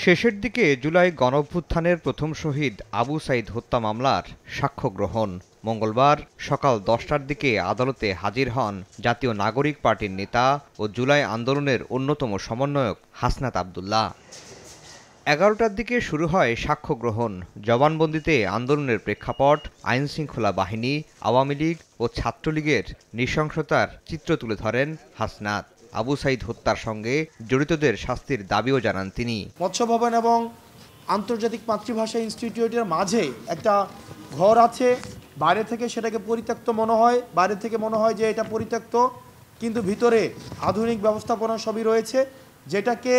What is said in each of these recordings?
শেষের দিকে জুলাই গণঅভ্যুত্থানের প্রথম শহীদ আবু সাঈদ হত্যা মামলার সাক্ষ্য গ্রহণ। মঙ্গলবার সকাল 10টার দিকে আদালতে হাজির হন জাতীয় নাগরিক পার্টির নেতা ও জুলাই আন্দোলনের অন্যতম সমন্বয়ক হাসনাত আব্দুল্লাহ। 11টার দিকে শুরু হয় সাক্ষ্য গ্রহণ। জবানবন্দিতে আন্দোলনের প্রেক্ষাপট, আইনশৃঙ্খলা বাহিনী, আওয়ামী লীগ ও ছাত্রলীগের নৃশংসতার চিত্র তুলে ধরেন হাসনাত। আবু সাঈদ হত্যার সঙ্গে জড়িতদের শাস্তির দাবিও জানান তিনি। মৎস্য ভবন এবং আন্তর্জাতিক মাতৃভাষা ইনস্টিটিউটের মাঝে একটা ঘর আছে, বাইরে থেকে সেটাকে পরিত্যক্ত মনে হয়, বাইরে থেকে মনে হয় যে এটা পরিত্যক্ত, কিন্তু ভিতরে আধুনিক ব্যবস্থাপনা সবই রয়েছে, যেটাকে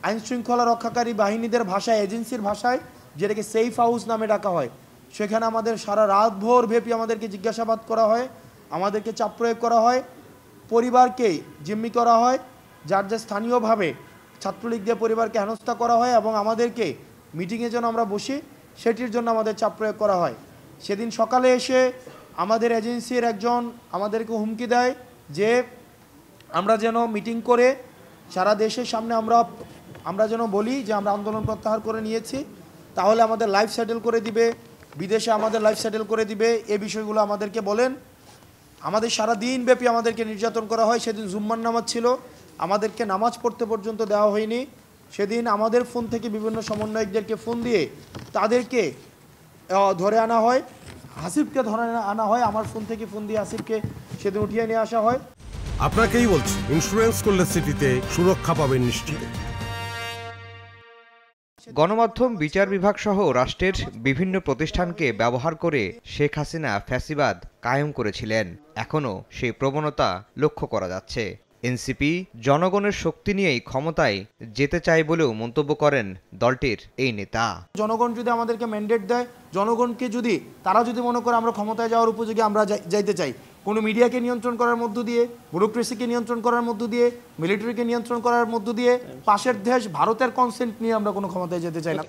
আইনশৃঙ্খলা রক্ষাকারী বাহিনীদের ভাষায়, এজেন্সির ভাষায় যেটাকে সেফ হাউস নামে ডাকা হয়। সেখানে আমাদের সারা রাত ভোর ব্যাপী আমাদেরকে জিজ্ঞাসাবাদ করা হয়, আমাদেরকে চাপ প্রয়োগ করা হয়, পরিবারকে জিম্মি করা হয়, যার যা স্থানীয়ভাবে ছাত্রলীগদের পরিবারকে হেনস্থা করা হয় এবং আমাদেরকে মিটিংয়ে যেন আমরা বসি সেটির জন্য আমাদের চাপ প্রয়োগ করা হয়। সেদিন সকালে এসে আমাদের এজেন্সির একজন আমাদেরকে হুমকি দেয় যে আমরা যেন মিটিং করে সারা দেশের সামনে আমরা যেন বলি যে আমরা আন্দোলন প্রত্যাহার করে নিয়েছি, তাহলে আমাদের লাইফ সেটেল করে দিবে, বিদেশে আমাদের লাইফ সেটেল করে দিবে, এই বিষয়গুলো আমাদেরকে বলেন। আমাদের সারা দিন ব্যাপী আমাদেরকে নির্যাতন করা হয়। সেদিন জুম্মার নামাজ ছিল, আমাদেরকে নামাজ পড়তে পর্যন্ত দেওয়া হয়নি। সেদিন আমাদের ফোন থেকে বিভিন্ন সমন্বয়কদেরকে ফোন দিয়ে তাদেরকে ধরে আনা হয়, হাসিবকে ধরে আনা হয়, আমার ফোন থেকে ফোন দিয়ে হাসিবকে সেদিন উঠিয়ে নিয়ে আসা হয়। আপনাকেই বলছি, ইন্স্যুরেন্স করলে সিটিতে সুরক্ষা পাবেন নিশ্চিত। গণমাধ্যম, বিচার বিভাগ সহ রাষ্ট্রের বিভিন্ন প্রতিষ্ঠানকে ব্যবহার করে শেখ হাসিনা ফ্যাসিবাদ কায়েম করেছিলেন। এখনও সেই প্রবণতা লক্ষ্য করা যাচ্ছে। এনসিপি জনগণের শক্তি নিয়েই ক্ষমতায় যেতে চায় বলেও মন্তব্য করেন দলটির এই নেতা। জনগণ যদি আমাদেরকে ম্যান্ডেট দেয়, জনগণকে যদি তারা যদি মনে করে আমরা ক্ষমতায় যাওয়ার উপযোগী আমরা যাইতে চাই, কোনো মিডিয়াকে নিয়ন্ত্রণ করার মধ্য দিয়ে, ব্যুরোক্রেসিকে নিয়ন্ত্রণ করার মধ্য দিয়ে, মিলিটারিকে নিয়ন্ত্রণ করার মধ্য দিয়ে, পাশের দেশ ভারতের কনসেন্ট নিয়ে আমরা কোনো ক্ষমতায় যেতে চাই না।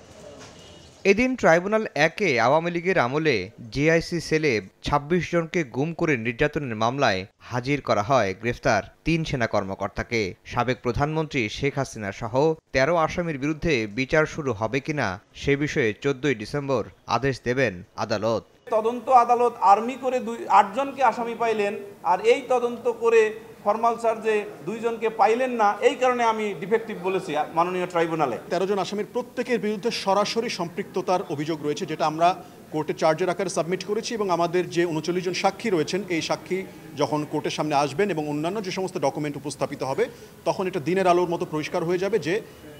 এদিন ট্রাইব্যুনাল 1-এ আওয়ামী লীগের আমলে জিআইসি সেলে ২৬ জনকে গুম করে নির্যাতনের মামলায় হাজির করা হয় গ্রেফতার ৩ সেনা কর্মকর্তাকে। সাবেক প্রধানমন্ত্রী শেখ হাসিনা সহ ১৩ আসামির বিরুদ্ধে বিচার শুরু হবে কিনা সে বিষয়ে ১৪ই ডিসেম্বর আদেশ দেবেন আদালত। তদন্ত আদালত আর্মি করে ৮ জনকে আসামি পাইলেন, আর এই তদন্ত করে ফরমাল চার্জে 2 জনকে পাইলেন না, এই কারণে আমি ডিফেক্টিভ বলেছি মাননীয় ট্রাইব্যুনালে। ১৩ জন আসামির প্রত্যেকের বিরুদ্ধে সরাসরি সম্পৃক্ততার অভিযোগ রয়েছে, যেটা আমরা কোর্টে চার্জের আকারে সাবমিট করেছি, এবং আমাদের যে ৩৯ জন সাক্ষী রয়েছেন, এই সাক্ষী যখন কোর্টের সামনে আসবেন এবং অন্যান্য যে সমস্ত ডকুমেন্ট উপস্থাপিত হবে, তখন এটা দিনের আলোর মতো পরিষ্কার হয়ে যাবে যে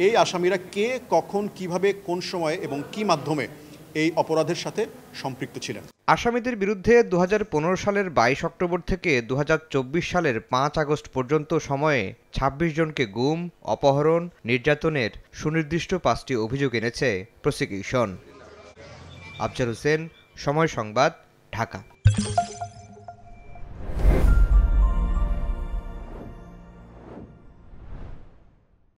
এই আসামিরা কে, কখন, কিভাবে, কোন সময়ে এবং কি মাধ্যমে এই অপরাধের সাথে সম্পৃক্ত ছিলেন। আসামিদের বিরুদ্ধে ২০১৫ সালের ২২ অক্টোবর থেকে ২০২৪ সালের ৫ আগস্ট পর্যন্ত সময়ে ২৬ জনকে গুম, অপহরণ, নির্যাতনের সুনির্দিষ্ট ৫টি অভিযোগ এনেছে প্রসিকিউশন। আফজাল হোসেন, সময় সংবাদ, ঢাকা।